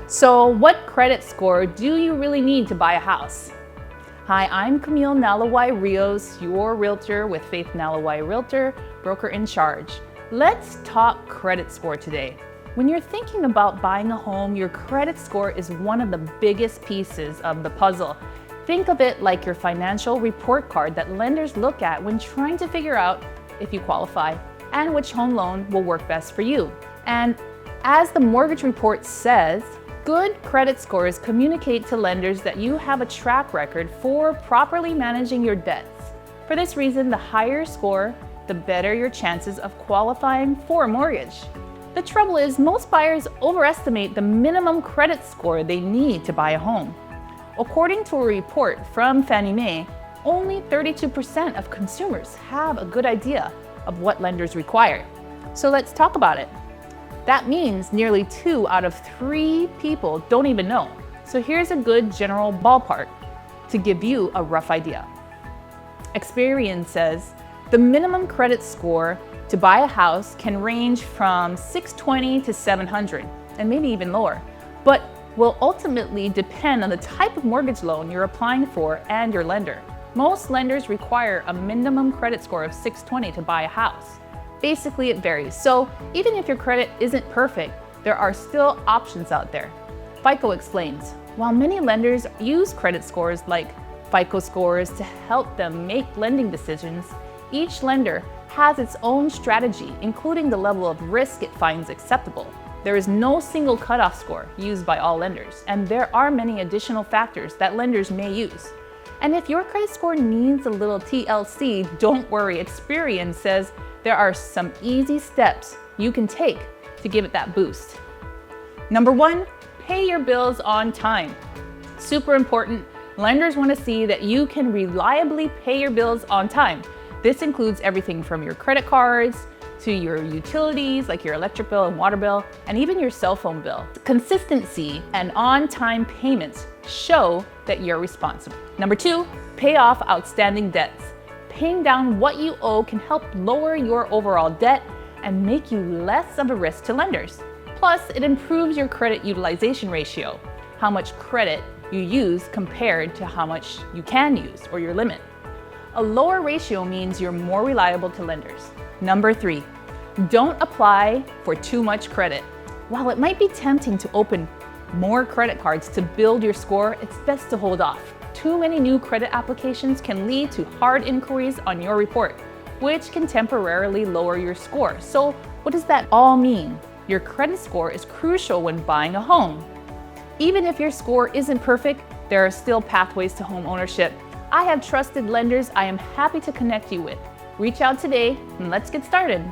So what credit score do you really need to buy a house? Hi, I'm Camille Naluai-Rios, your realtor with Faith Naluai Realtor, broker in charge. Let's talk credit score today. When you're thinking about buying a home, your credit score is one of the biggest pieces of the puzzle. Think of it like your financial report card that lenders look at when trying to figure out if you qualify and which home loan will work best for you. And as the mortgage report says, good credit scores communicate to lenders that you have a track record for properly managing your debts. For this reason, the higher your score, the better your chances of qualifying for a mortgage. The trouble is, most buyers overestimate the minimum credit score they need to buy a home. According to a report from Fannie Mae, only 32% of consumers have a good idea of what lenders require. So let's talk about it. That means nearly 2 out of 3 people don't even know. So here's a good general ballpark to give you a rough idea. Experience says the minimum credit score to buy a house can range from 620 to 700, and maybe even lower, but will ultimately depend on the type of mortgage loan you're applying for and your lender. Most lenders require a minimum credit score of 620 to buy a house. Basically, it varies. So even if your credit isn't perfect, there are still options out there. FICO explains, while many lenders use credit scores like FICO scores to help them make lending decisions, each lender has its own strategy, including the level of risk it finds acceptable. There is no single cutoff score used by all lenders, and there are many additional factors that lenders may use. And if your credit score needs a little TLC, don't worry. Experience says there are some easy steps you can take to give it that boost. Number 1, pay your bills on time. Super important. Lenders want to see that you can reliably pay your bills on time. This includes everything from your credit cards to your utilities, like your electric bill and water bill, and even your cell phone bill. Consistency and on-time payments show that you're responsible. Number 2, pay off outstanding debts. Paying down what you owe can help lower your overall debt and make you less of a risk to lenders. Plus, it improves your credit utilization ratio, how much credit you use compared to how much you can use, or your limit. A lower ratio means you're more reliable to lenders. Number 3, don't apply for too much credit. While it might be tempting to open more credit cards to build your score, it's best to hold off. Too many new credit applications can lead to hard inquiries on your report, which can temporarily lower your score. So what does that all mean? Your credit score is crucial when buying a home. Even if your score isn't perfect, there are still pathways to home ownership. I have trusted lenders I am happy to connect you with. Reach out today and let's get started.